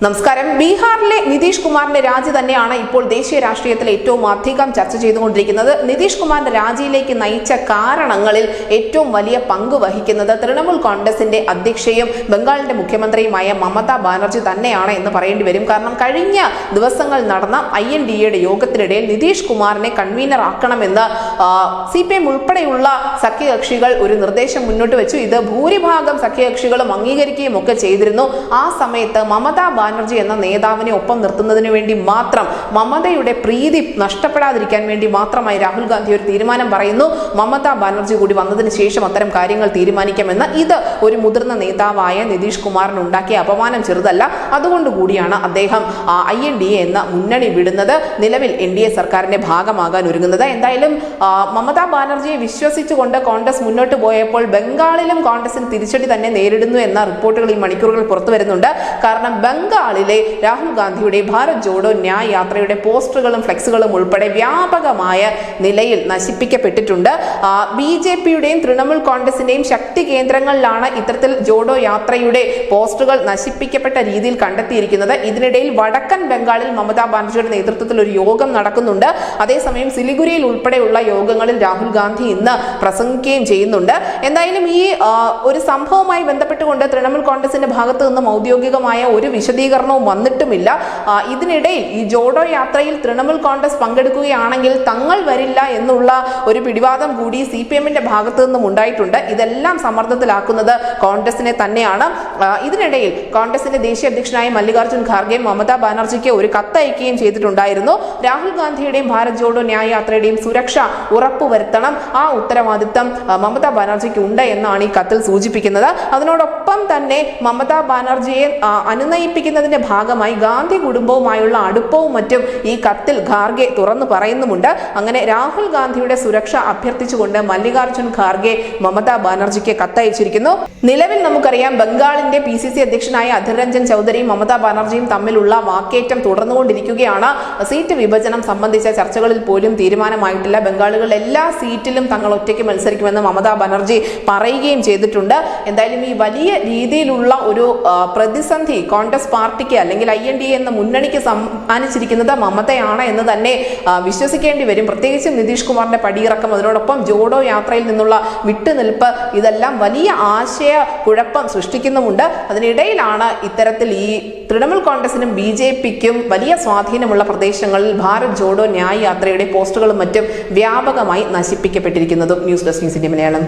നമസ്കാരം. ബീഹാറിലെ നിതീഷ് കുമാറിന്റെ രാജി തന്നെയാണ് ഇപ്പോൾ ദേശീയ രാഷ്ട്രീയത്തിൽ ഏറ്റവും അധികം ചർച്ച ചെയ്തുകൊണ്ടിരിക്കുന്നത്. നിതീഷ് കുമാറിന്റെ രാജിയിലേക്ക് നയിച്ച കാരണങ്ങളിൽ ഏറ്റവും വലിയ പങ്ക് വഹിക്കുന്നത് തൃണമൂൽ കോൺഗ്രസിന്റെ അധ്യക്ഷയും ബംഗാളിന്റെ മുഖ്യമന്ത്രിയുമായ മമതാ ബാനർജി തന്നെയാണ് എന്ന് പറയേണ്ടി വരും. കാരണം കഴിഞ്ഞ ദിവസങ്ങൾ നടന്ന INDAയുടെ യോഗത്തിനിടയിൽ നിതീഷ് കുമാറിനെ കൺവീനർ ആക്കണമെന്ന് CPM ഉൾപ്പെടെയുള്ള സഖ്യകക്ഷികൾ ഒരു നിർദ്ദേശം മുന്നോട്ട് വെച്ചു. ഇത് ഭൂരിഭാഗം സഖ്യകക്ഷികളും അംഗീകരിക്കുകയും ഒക്കെ ചെയ്തിരുന്നു. ആ സമയത്ത് മമതാ ബാനർജി എന്ന നേതാവിനെ ഒപ്പം നിർത്തുന്നതിന് വേണ്ടി മാത്രം, മമതയുടെ പ്രീതി നഷ്ടപ്പെടാതിരിക്കാൻ വേണ്ടി മാത്രമായി രാഹുൽ ഗാന്ധി ഒരു തീരുമാനം പറയുന്നു. മമതാ ബാനർജി കൂടി വന്നതിന് ശേഷം അത്തരം കാര്യങ്ങൾ തീരുമാനിക്കാമെന്ന്. ഇത് ഒരു മുതിർന്ന നേതാവായ നിതീഷ് കുമാറിന് ഉണ്ടാക്കിയ അപമാനം ചെറുതല്ല. അതുകൊണ്ടുകൂടിയാണ് അദ്ദേഹം INDA എന്ന മുന്നണി വിടുന്നത്, നിലവിൽ NDA സർക്കാരിന്റെ ഭാഗമാകാൻ ഒരുങ്ങുന്നത്. എന്തായാലും മമതാ ബാനർജിയെ വിശ്വസിച്ചുകൊണ്ട് കോൺഗ്രസ് മുന്നോട്ട് പോയപ്പോൾ ബംഗാളിലും കോൺഗ്രസിന് തിരിച്ചടി തന്നെ നേരിടുന്നു എന്ന റിപ്പോർട്ടുകൾ ഈ മണിക്കൂറുകൾ പുറത്തു വരുന്നുണ്ട്. കാരണം ബംഗാളിലെ രാഹുൽ ഗാന്ധിയുടെ ഭാരത് ജോഡോ ന്യായ് യാത്രയുടെ പോസ്റ്ററുകളും ഫ്ലെക്സുകളും ഉൾപ്പെടെ വ്യാപകമായ നിലയിൽ നശിപ്പിക്കപ്പെട്ടിട്ടുണ്ട്. BJPയുടെയും തൃണമൂൽ കോൺഗ്രസിന്റെയും ശക്തി കേന്ദ്രങ്ങളിലാണ് ഇത്തരത്തിൽ ജോഡോ യാത്രയുടെ പോസ്റ്ററുകൾ നശിപ്പിക്കപ്പെട്ട രീതിയിൽ കണ്ടെത്തിയിരിക്കുന്നത്. ഇതിനിടയിൽ വടക്കൻ ബംഗാളിൽ മമതാ ബാനർജിയുടെ നേതൃത്വത്തിൽ ഒരു യോഗം നടക്കുന്നുണ്ട്. അതേസമയം സിലിഗുരിയിൽ ഉൾപ്പെടെയുള്ള യോഗങ്ങളിൽ രാഹുൽ ഗാന്ധി ഇന്ന് പ്രസംഗിക്കുകയും ചെയ്യുന്നുണ്ട്. എന്തായാലും ഈ ഒരു സംഭവവുമായി ബന്ധപ്പെട്ടുകൊണ്ട് തൃണമൂൽ കോൺഗ്രസിന്റെ ഭാഗത്തു നിന്നും ഔദ്യോഗികമായ ഒരു വിശദീകരണവും വന്നിട്ടുമില്ല. ഇതിനിടയിൽ ഈ ജോഡോ യാത്രയിൽ തൃണമൂൽ കോൺഗ്രസ് പങ്കെടുക്കുകയാണെങ്കിൽ തങ്ങൾ വരില്ല എന്നുള്ള ഒരു പിടിവാദം കൂടി CPMന്റെ ഭാഗത്തു നിന്നും ഉണ്ടായിട്ടുണ്ട്. ഇതെല്ലാം സമ്മർദ്ദത്തിലാക്കുന്നത് കോൺഗ്രസിനെ തന്നെയാണ്. ഇതിനിടയിൽ കോൺഗ്രസിന്റെ ദേശീയ അധ്യക്ഷനായ മല്ലികാർജ്ജുൻ ഖാർഗെ മമതാ ബാനർജിക്ക് ഒരു കത്തയക്കുകയും ചെയ്തിട്ടുണ്ടായിരുന്നു. രാഹുൽ ഗാന്ധിയുടെയും ഭാരത് ജോഡോ ന്യായ് യാത്രയുടെയും സുരക്ഷ ഉറപ്പുവരുത്തണം, ആ ഉത്തരവാദിത്തം മമതാ ബാനർജിക്ക് ഉണ്ട് എന്നാണ് ഈ കത്തിൽ സൂചിപ്പിക്കുന്നത്. അതിനോടൊപ്പം തന്നെ മമതാ ബാനർജിയെ അനുനയിപ്പിക്കുന്നതിന്റെ ഭാഗമായി ഗാന്ധി കുടുംബവുമായുള്ള അടുപ്പവും മറ്റും ഈ കത്തിൽ ഖാർഗെ തുറന്നു പറയുന്നുമുണ്ട്. അങ്ങനെ രാഹുൽ ഗാന്ധിയുടെ സുരക്ഷ അഭ്യർത്ഥിച്ചുകൊണ്ട് മല്ലികാർജ്ജുൻ ഖാർഗെ മമതാ ബാനർജിക്ക് കത്തയച്ചിരിക്കുന്നു. നിലവിൽ നമുക്കറിയാം ബംഗാളിന്റെ PCC അധ്യക്ഷനായ അധിർ രഞ്ജൻ ചൗധരിയും മമതാ ബാനർജിയും തമ്മിലുള്ള വാക്കേറ്റം തുടർന്നുകൊണ്ടിരിക്കുകയാണ്. സീറ്റ് വിഭജനം സംബന്ധിച്ച ചർച്ചകളിൽ പോലും തീരുമാനമായിട്ടില്ല. ബംഗാളുകളിൽ എല്ലാ സീറ്റിലും തങ്ങൾ ഒറ്റയ്ക്ക് മത്സരിക്കുമെന്ന് മമതാ ബാനർജി പറയുകയും ചെയ്തിട്ടുണ്ട്. എന്തായാലും ഈ വലിയ രീതിയിലുള്ള ഒരു പ്രതിസന്ധി കോൺഗ്രസ് പാർട്ടിക്ക് അല്ലെങ്കിൽ INDA എന്ന മുന്നണിക്ക് സമ്മാനിച്ചിരിക്കുന്നത് മമതയാണ് എന്ന് തന്നെ വിശ്വസിക്കേണ്ടി വരും. പ്രത്യേകിച്ചും നിതീഷ് കുമാറിന്റെ പടിയിറക്കം, അതിനോടൊപ്പം ജോഡോ യാത്രയിൽ നിന്നുള്ള വിട്ടുനിൽപ്പ്, ഇതെല്ലാം വലിയ ആശയ കുഴപ്പം സൃഷ്ടിക്കുന്നുമുണ്ട്. അതിനിടയിലാണ് ഇത്തരത്തിൽ ഈ തൃണമൂൽ കോൺഗ്രസിനും BJPക്കും വലിയ സ്വാധീനമുള്ള പ്രദേശങ്ങളിൽ ഭാരത് ജോഡോ ന്യായ് യാത്രയുടെ പോസ്റ്ററുകളും മറ്റും വ്യാപകമായി നശിപ്പിക്കപ്പെട്ടിരിക്കുന്നതും. News desk news India Malayalam.